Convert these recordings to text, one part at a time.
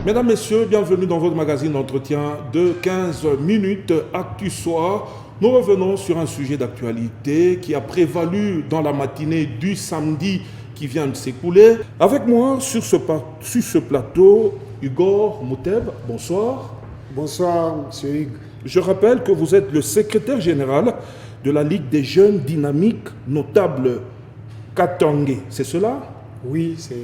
Mesdames, Messieurs, bienvenue dans votre magazine d'entretien de 15 minutes Actu Soir. Nous revenons sur un sujet d'actualité qui a prévalu dans la matinée du samedi qui vient de s'écouler. Avec moi sur ce plateau, Igor Mouteb. Bonsoir. Bonsoir, M. Hugues. Je rappelle que vous êtes le secrétaire général de la Ligue des jeunes dynamiques notables Katangé. C'est cela? Oui, c'est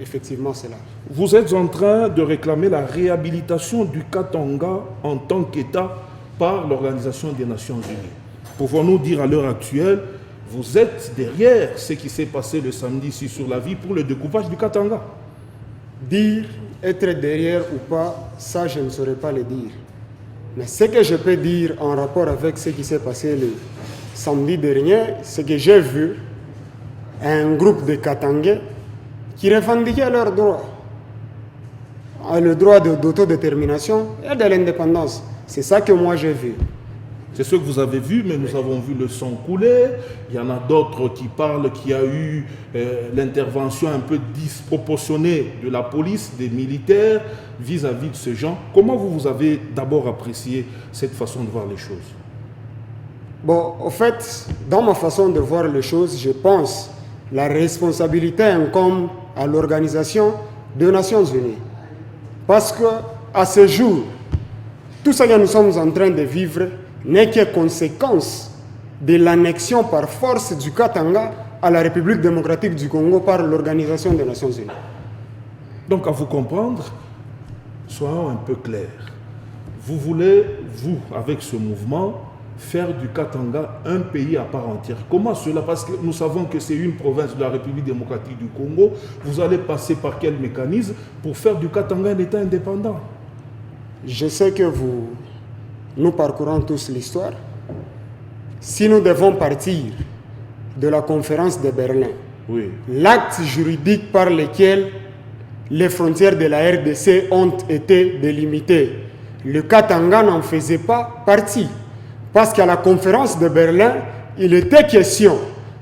effectivement cela. Vous êtes en train de réclamer la réhabilitation du Katanga en tant qu'État par l'Organisation des Nations Unies. Pouvons-nous dire à l'heure actuelle, vous êtes derrière ce qui s'est passé le samedi ici sur la vie pour le découpage du Katanga? Dire être derrière ou pas, ça je ne saurais pas le dire. Mais ce que je peux dire en rapport avec ce qui s'est passé le samedi dernier, c'est que j'ai vu un groupe de Katangais qui revendiquaient leurs droits. Le droit d'autodétermination et de l'indépendance. C'est ça que moi j'ai vu. C'est ce que vous avez vu, mais nous avons vu le sang couler. Il y en a d'autres qui parlent qu'il y a eu l'intervention un peu disproportionnée de la police, des militaires, vis-à-vis de ce genre. Comment vous avez d'abord apprécié cette façon de voir les choses? Bon, au fait, dans ma façon de voir les choses, je pense la responsabilité incombe à l'Organisation des Nations Unies. Parce qu'à ce jour, tout ce que nous sommes en train de vivre n'est que conséquence de l'annexion par force du Katanga à la République démocratique du Congo par l'Organisation des Nations Unies. Donc, à vous comprendre, soyons un peu clairs. Vous voulez, vous, avec ce mouvement, faire du Katanga un pays à part entière. Comment cela? Parce que nous savons que c'est une province de la République démocratique du Congo. Vous allez passer par quel mécanisme pour faire du Katanga un État indépendant? Je sais que nous parcourons tous l'histoire. Si nous devons partir de la conférence de Berlin, oui, l'acte juridique par lequel les frontières de la RDC ont été délimitées, le Katanga n'en faisait pas partie. Parce qu'à la conférence de Berlin, il était question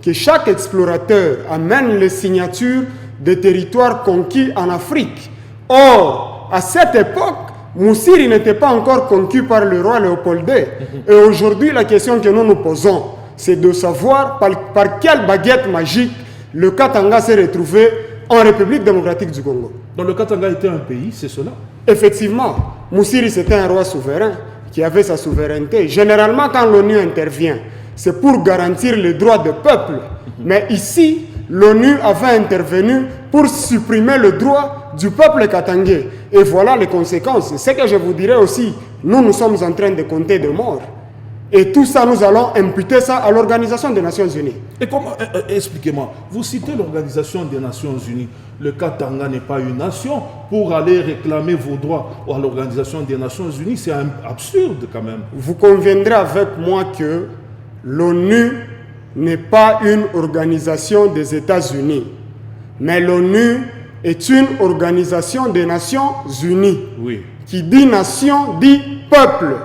que chaque explorateur amène les signatures des territoires conquis en Afrique. Or, à cette époque, Moussiri n'était pas encore conquis par le roi Léopold II. Et aujourd'hui, la question que nous nous posons, c'est de savoir par quelle baguette magique le Katanga s'est retrouvé en République démocratique du Congo. Donc le Katanga était un pays, c'est cela? Effectivement, Moussiri c'était un roi souverain qui avait sa souveraineté. Généralement, quand l'ONU intervient, c'est pour garantir les droits des peuples. Mais ici, l'ONU avait intervenu pour supprimer le droit du peuple katangais. Et voilà les conséquences. C'est ce que je vous dirais aussi, nous sommes en train de compter des morts. Et tout ça, nous allons imputer ça à l'Organisation des Nations Unies. Et comment, expliquez-moi, vous citez l'Organisation des Nations Unies. Le Katanga n'est pas une nation. Pour aller réclamer vos droits à l'Organisation des Nations Unies, c'est absurde quand même. Vous conviendrez avec moi que l'ONU n'est pas une organisation des États-Unis. Mais l'ONU est une organisation des Nations Unies. Oui. Qui dit nation, dit peuple.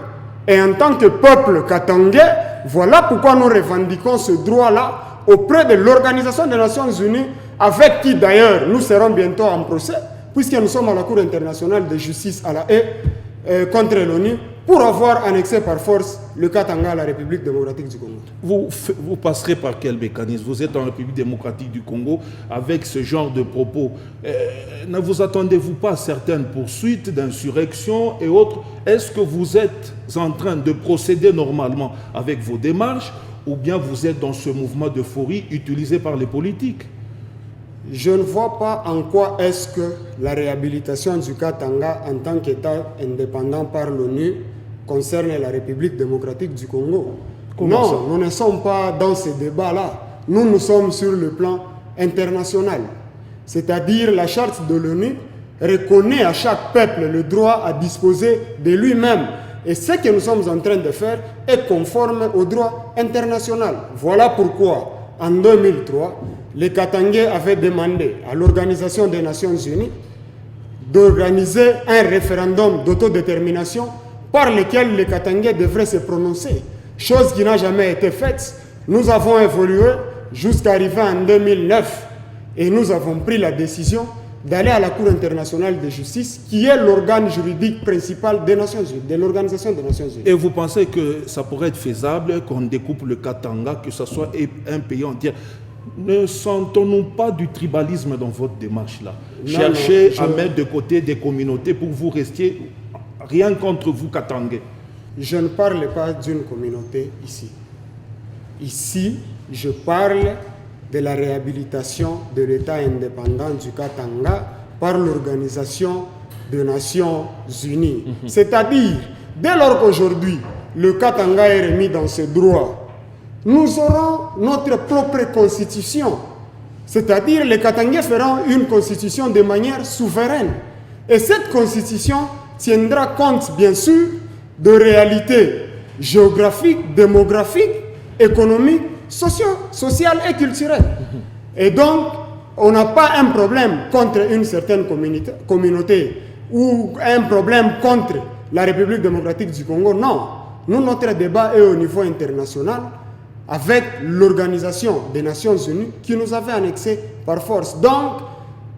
Et en tant que peuple katangais, voilà pourquoi nous revendiquons ce droit-là auprès de l'Organisation des Nations Unies, avec qui d'ailleurs nous serons bientôt en procès, puisque nous sommes à la Cour internationale de justice à la Haye contre l'ONU, pour avoir annexé par force le Katanga à la République démocratique du Congo. Vous passerez par quel mécanisme? Vous êtes en République démocratique du Congo avec ce genre de propos. Ne vous attendez-vous pas à certaines poursuites d'insurrection et autres? Est-ce que vous êtes en train de procéder normalement avec vos démarches ou bien vous êtes dans ce mouvement d'euphorie utilisé par les politiques? Je ne vois pas en quoi est-ce que la réhabilitation du Katanga en tant qu'État indépendant par l'ONU concerne la République démocratique du Congo. Comment ça? Nous ne sommes pas dans ces débats-là. Nous sommes sur le plan international. C'est-à-dire la charte de l'ONU reconnaît à chaque peuple le droit à disposer de lui-même. Et ce que nous sommes en train de faire est conforme au droit international. Voilà pourquoi, en 2003, les Katangais avaient demandé à l'Organisation des Nations Unies d'organiser un référendum d'autodétermination par lequel les Katangais devraient se prononcer, chose qui n'a jamais été faite. Nous avons évolué jusqu'à arriver en 2009 et nous avons pris la décision d'aller à la Cour internationale de justice, qui est l'organe juridique principal des Nations Unies, de l'Organisation des Nations Unies. Et vous pensez que ça pourrait être faisable qu'on découpe le Katanga, que ce soit un pays entier? Ne sentons-nous pas du tribalisme dans votre démarche là? Cherchez à mettre de côté des communautés pour vous rester rien contre vous, Katangais. Je ne parle pas d'une communauté ici. Ici, je parle de la réhabilitation de l'État indépendant du Katanga par l'Organisation des Nations Unies. C'est-à-dire, dès lors qu'aujourd'hui, le Katanga est remis dans ses droits, nous aurons notre propre constitution. C'est-à-dire, les Katangais feront une constitution de manière souveraine. Et cette constitution tiendra compte, bien sûr, de réalités géographiques, démographiques, économiques, sociales et culturelles. Et donc, on n'a pas un problème contre une certaine communauté ou un problème contre la République démocratique du Congo. Non. Nous, notre débat est au niveau international avec l'Organisation des Nations Unies qui nous avait annexé par force. Donc,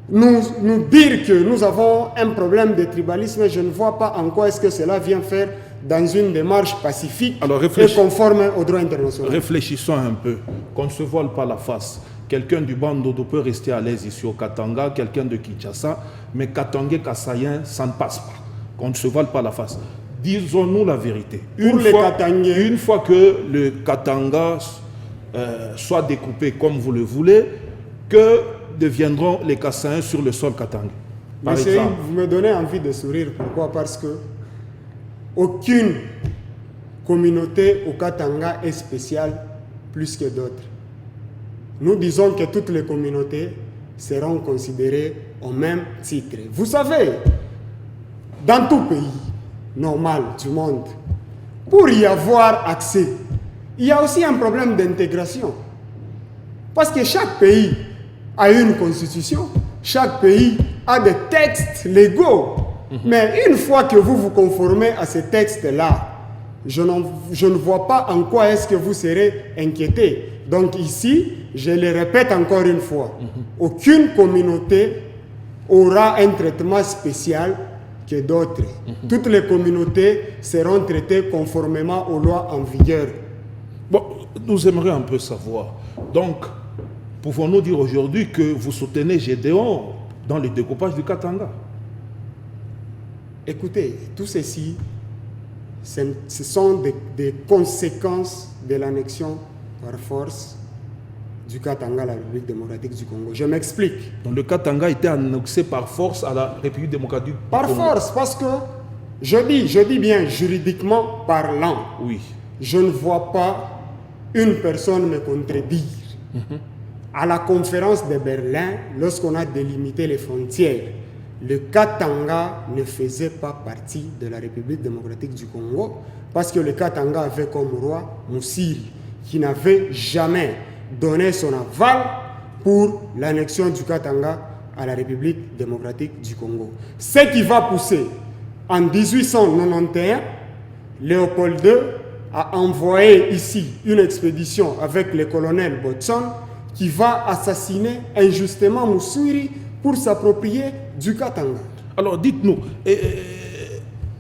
nous dire que nous avons un problème de tribalisme, je ne vois pas en quoi est-ce que cela vient faire dans une démarche pacifique et conforme au droit international. Réfléchissons un peu, qu'on ne se voile pas la face. Quelqu'un du Bandundu peut rester à l'aise ici au Katanga, quelqu'un de Kinshasa, mais Katangais, Kassaïen, ça ne passe pas. Qu'on ne se voile pas la face. Disons-nous la vérité. Une fois que le Katanga soit découpé comme vous le voulez, que deviendront les Kassaïens sur le sol katangais? Monsieur, vous me donnez envie de sourire. Pourquoi? Parce que aucune communauté au Katanga est spéciale plus que d'autres. Nous disons que toutes les communautés seront considérées au même titre. Vous savez, dans tout pays normal du monde, pour y avoir accès, il y a aussi un problème d'intégration. Parce que chaque pays a une constitution, chaque pays a des textes légaux. Mais une fois que vous vous conformez à ces textes-là, je ne vois pas en quoi est-ce que vous serez inquiété. Donc ici, je le répète encore une fois, aucune communauté aura un traitement spécial que d'autres. Toutes les communautés seront traitées conformément aux lois en vigueur. Bon, nous aimerions un peu savoir. Donc, pouvons-nous dire aujourd'hui que vous soutenez Gédéon dans le découpage du Katanga? Écoutez, tout ceci, ce sont des conséquences de l'annexion par force du Katanga à la République démocratique du Congo. Je m'explique. Donc le Katanga a été annexé par force à la République démocratique du Congo. Par force, parce que, je dis bien juridiquement parlant, oui. Je ne vois pas une personne me contredire. À la conférence de Berlin, lorsqu'on a délimité les frontières, le Katanga ne faisait pas partie de la République démocratique du Congo parce que le Katanga avait comme roi Moussiri, qui n'avait jamais donné son aval pour l'annexion du Katanga à la République démocratique du Congo. Ce qui va pousser, en 1891, Léopold II a envoyé ici une expédition avec le colonel Botson qui va assassiner injustement Moussiri pour s'approprier du Katanga. Alors dites-nous,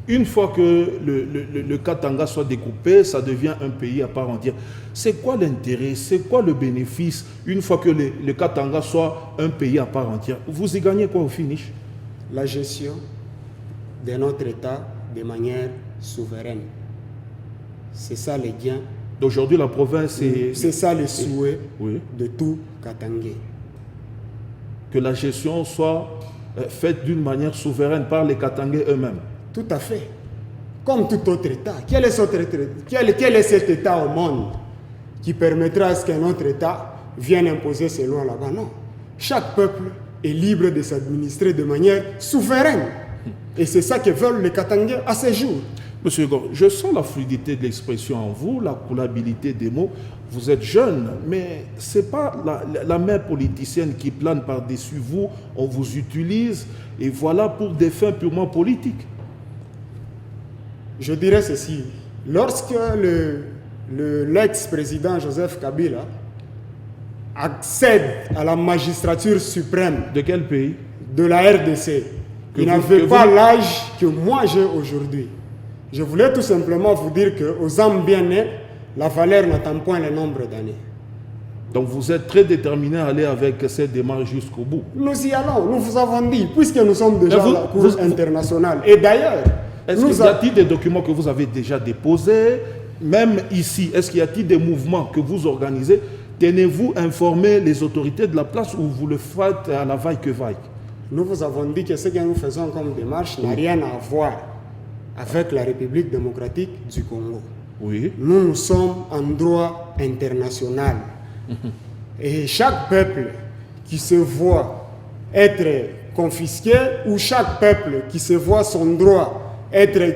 une fois que le Katanga soit découpé, ça devient un pays à part entière. C'est quoi l'intérêt, c'est quoi le bénéfice une fois que le Katanga soit un pays à part entière? Vous y gagnez quoi au finish? La gestion de notre État de manière souveraine. C'est ça le gain. D'aujourd'hui, la province est... C'est ça le souhait de tout Katangais. Que la gestion soit faite d'une manière souveraine par les Katangais eux-mêmes. Tout à fait. Comme tout autre État. Quel est cet État au monde qui permettra à ce qu'un autre État vienne imposer ses lois là-bas? Non. Chaque peuple est libre de s'administrer de manière souveraine. Et c'est ça que veulent les Katangais à ce jour. Monsieur Hugo, je sens la fluidité de l'expression en vous, la coulabilité des mots. Vous êtes jeune, mais ce n'est pas la main politicienne qui plane par-dessus vous. On vous utilise, et voilà, pour des fins purement politiques. Je dirais ceci. Lorsque l'ex-président Joseph Kabila accède à la magistrature suprême... De quel pays? de la RDC, ils n'avaient pas l'âge que moi j'ai aujourd'hui. Je voulais tout simplement vous dire qu'aux âmes bien nées, la valeur n'attend point le nombre d'années. Donc vous êtes très déterminé à aller avec cette démarche jusqu'au bout. Nous y allons, nous vous avons dit, puisque nous sommes déjà à la Cour internationale. Et d'ailleurs, est-ce qu'il y a-t-il des documents que vous avez déjà déposés, même ici? Est-ce qu'il y a-t-il des mouvements que vous organisez? Tenez-vous informer les autorités de la place ou vous le faites à la vaille que vaille? Nous vous avons dit que ce que nous faisons comme démarche n'a rien à voir avec la République démocratique du Congo. Oui. Nous sommes en droit international. Et chaque peuple qui se voit être confisqué ou chaque peuple qui se voit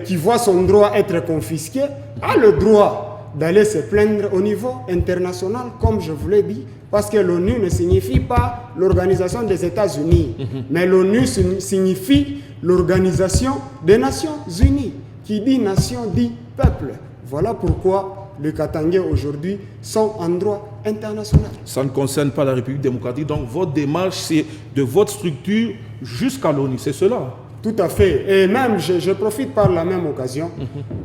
qui voit son droit être confisqué a le droit d'aller se plaindre au niveau international, comme je vous l'ai dit, parce que l'ONU ne signifie pas l'Organisation des États-Unis, mais l'ONU signifie l'Organisation des Nations Unies. Qui dit nation dit peuple. Voilà pourquoi les Katangais aujourd'hui sont en droit international. Ça ne concerne pas la République démocratique, donc votre démarche, c'est de votre structure jusqu'à l'ONU, c'est cela? Tout à fait. Et même, je profite par la même occasion,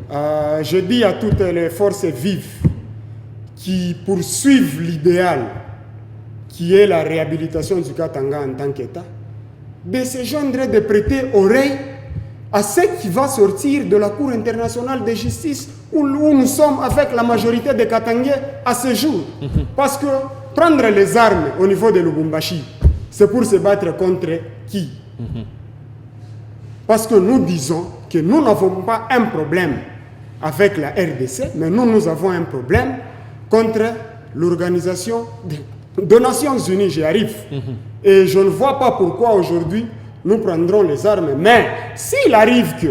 je dis à toutes les forces vives qui poursuivent l'idéal qui est la réhabilitation du Katanga en tant qu'État, de se joindre et de prêter oreille à ce qui va sortir de la Cour internationale de justice où nous sommes avec la majorité des Katangais à ce jour. Parce que prendre les armes au niveau de Lubumbashi, c'est pour se battre contre qui? Parce que nous disons que nous n'avons pas un problème avec la RDC, mais nous avons un problème contre l'Organisation des Nations Unies, j'y arrive. Et je ne vois pas pourquoi aujourd'hui nous prendrons les armes. Mais s'il arrive que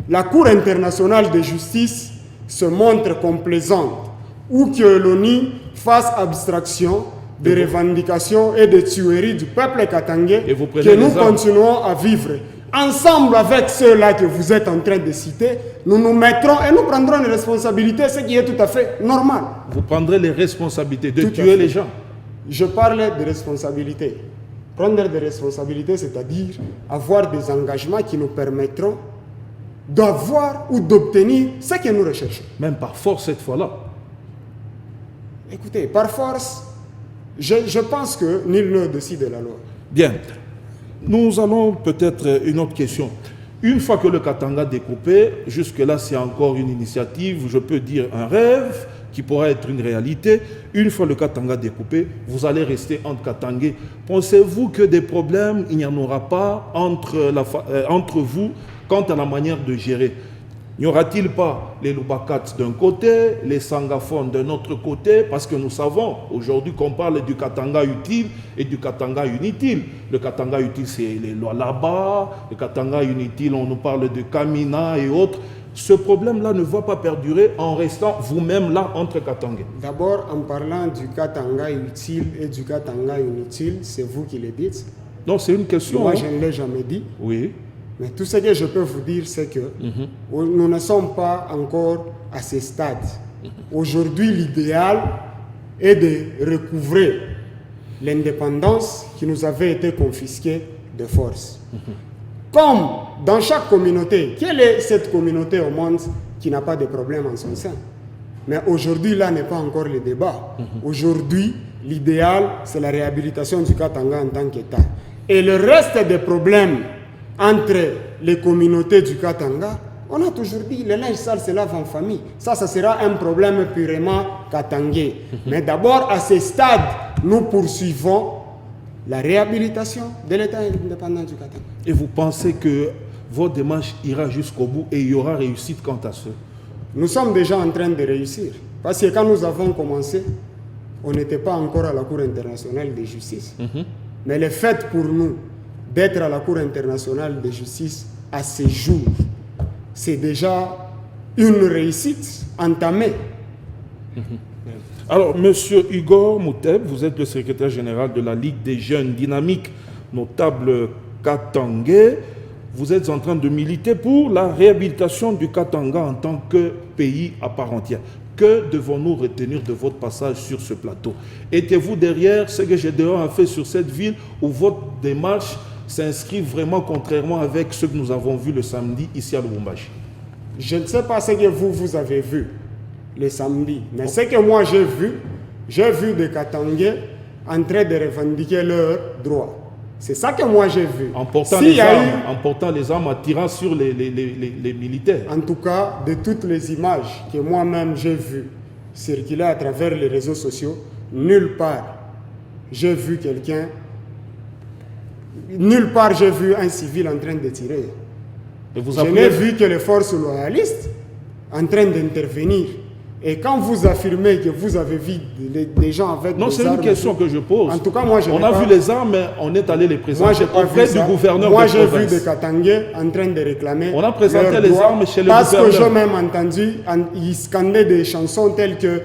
la Cour internationale de justice se montre complaisante ou que l'ONU fasse abstraction des revendications et des tueries du peuple katangais, que nous continuons à vivre ensemble avec ceux-là que vous êtes en train de citer, nous nous mettrons et nous prendrons les responsabilités, ce qui est tout à fait normal. Vous prendrez les responsabilités de tuer les gens? Je parle de responsabilités. Prendre des responsabilités, c'est-à-dire avoir des engagements qui nous permettront d'avoir ou d'obtenir ce que nous recherchons. Même par force cette fois-là? Écoutez, par force, je pense que nul n'est au-dessus de la loi. Bien. Nous allons peut-être une autre question. Une fois que le Katanga est découpé, jusque-là c'est encore une initiative, je peux dire un rêve qui pourra être une réalité. Une fois le Katanga découpé, vous allez rester entre Katangais. Pensez-vous que des problèmes, il n'y en aura pas entre vous quant à la manière de gérer? N'y aura-t-il pas les Lubakats d'un côté, les Sangafon d'un autre côté? Parce que nous savons aujourd'hui qu'on parle du Katanga utile et du Katanga inutile. Le Katanga utile, c'est les lois là-bas. Le Katanga inutile, on nous parle de Kamina et autres. Ce problème-là ne va pas perdurer en restant vous-même là entre Katangais. D'abord, en parlant du Katanga utile et du Katanga inutile, c'est vous qui le dites. Non, c'est une question. Moi, je ne l'ai jamais dit. Oui. Mais tout ce que je peux vous dire, c'est que nous ne sommes pas encore à ce stade. Aujourd'hui, l'idéal est de recouvrer l'indépendance qui nous avait été confisquée de force. Comme dans chaque communauté, quelle est cette communauté au monde qui n'a pas de problème en son sein? Mais aujourd'hui, là n'est pas encore le débat. Aujourd'hui, l'idéal, c'est la réhabilitation du Katanga en tant qu'État. Et le reste des problèmes entre les communautés du Katanga, on a toujours dit le linge sale se lave en famille. Ça sera un problème purement katangais. Mais d'abord, à ce stade, nous poursuivons la réhabilitation de l'État indépendant du Katanga. Et vous pensez que votre démarche ira jusqu'au bout et il y aura réussite quant à ce? Nous sommes déjà en train de réussir. Parce que quand nous avons commencé, on n'était pas encore à la Cour internationale de justice. Mais le fait pour nous d'être à la Cour internationale de justice à ce jour, c'est déjà une réussite entamée. Alors, Monsieur Igor Mouteb, vous êtes le secrétaire général de la Ligue des jeunes dynamiques notables katangais. Vous êtes en train de militer pour la réhabilitation du Katanga en tant que pays à part entière. Que devons-nous retenir de votre passage sur ce plateau? Étiez-vous derrière ce que Gédéon a fait sur cette ville ou votre démarche s'inscrit vraiment contrairement avec ce que nous avons vu le samedi ici à Lubumbashi? Je ne sais pas ce que vous avez vu le samedi, mais ce que moi j'ai vu des Katangais en train de revendiquer leurs droits. C'est ça que moi j'ai vu. En portant, en portant les armes, en tirant sur les militaires. En tout cas, de toutes les images que moi-même j'ai vues circuler à travers les réseaux sociaux, nulle part j'ai vu quelqu'un, nulle part j'ai vu un civil en train de tirer. Je n'ai vu que les forces loyalistes en train d'intervenir. Et quand vous affirmez que vous avez vu des gens avec des armes... Non, c'est une question que je pose. En tout cas, moi, on a vu les armes, mais on est allé les présenter auprès du gouverneur. Moi, j'ai vu des Katangais en train de réclamer. On a présenté les armes chez le gouverneur. Parce que j'ai même entendu, ils scandaient des chansons telles que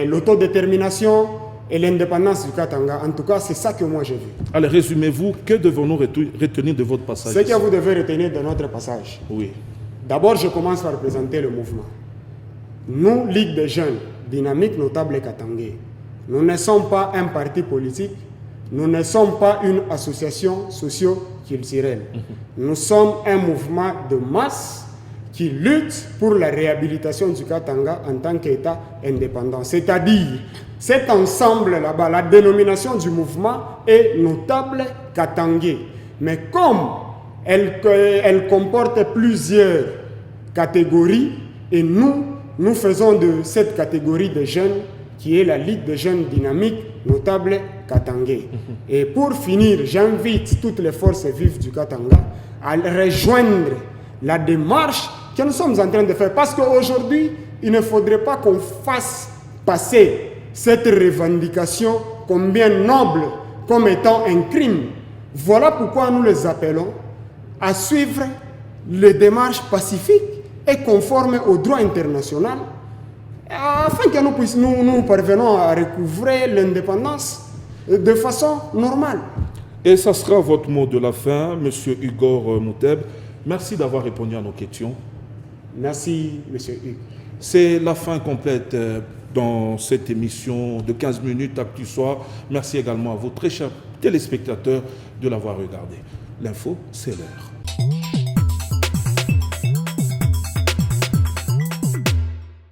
l'autodétermination et l'indépendance du Katanga. En tout cas, c'est ça que moi j'ai vu. Allez, résumez-vous, que devons-nous retenir de votre passage? Ce que vous devez retenir de notre passage. Oui. D'abord, je commence par présenter le mouvement. Nous, Ligue des jeunes, dynamique, notable Katangais, nous ne sommes pas un parti politique, nous ne sommes pas une association socio-culturelle. Nous sommes un mouvement de masse qui lutte pour la réhabilitation du Katanga en tant qu'État indépendant. C'est-à-dire, cet ensemble là-bas, la dénomination du mouvement est notable Katangais. Mais comme elle comporte plusieurs catégories, et nous faisons de cette catégorie de jeunes, qui est la Ligue des jeunes dynamiques, notable Katangais. Et pour finir, j'invite toutes les forces vives du Katanga à rejoindre la démarche que nous sommes en train de faire. Parce qu'aujourd'hui, il ne faudrait pas qu'on fasse passer cette revendication comme bien noble, comme étant un crime. Voilà pourquoi nous les appelons à suivre les démarches pacifiques et conformes au droit international, afin que nous parvenons à recouvrer l'indépendance de façon normale. Et ça sera votre mot de la fin, M. Igor Mouteb. Merci d'avoir répondu à nos questions. Merci, M. Hugues. C'est la fin complète dans cette émission de 15 minutes Actu Soir. Merci également à vous, très chers téléspectateurs, de l'avoir regardé. L'info, c'est l'heure.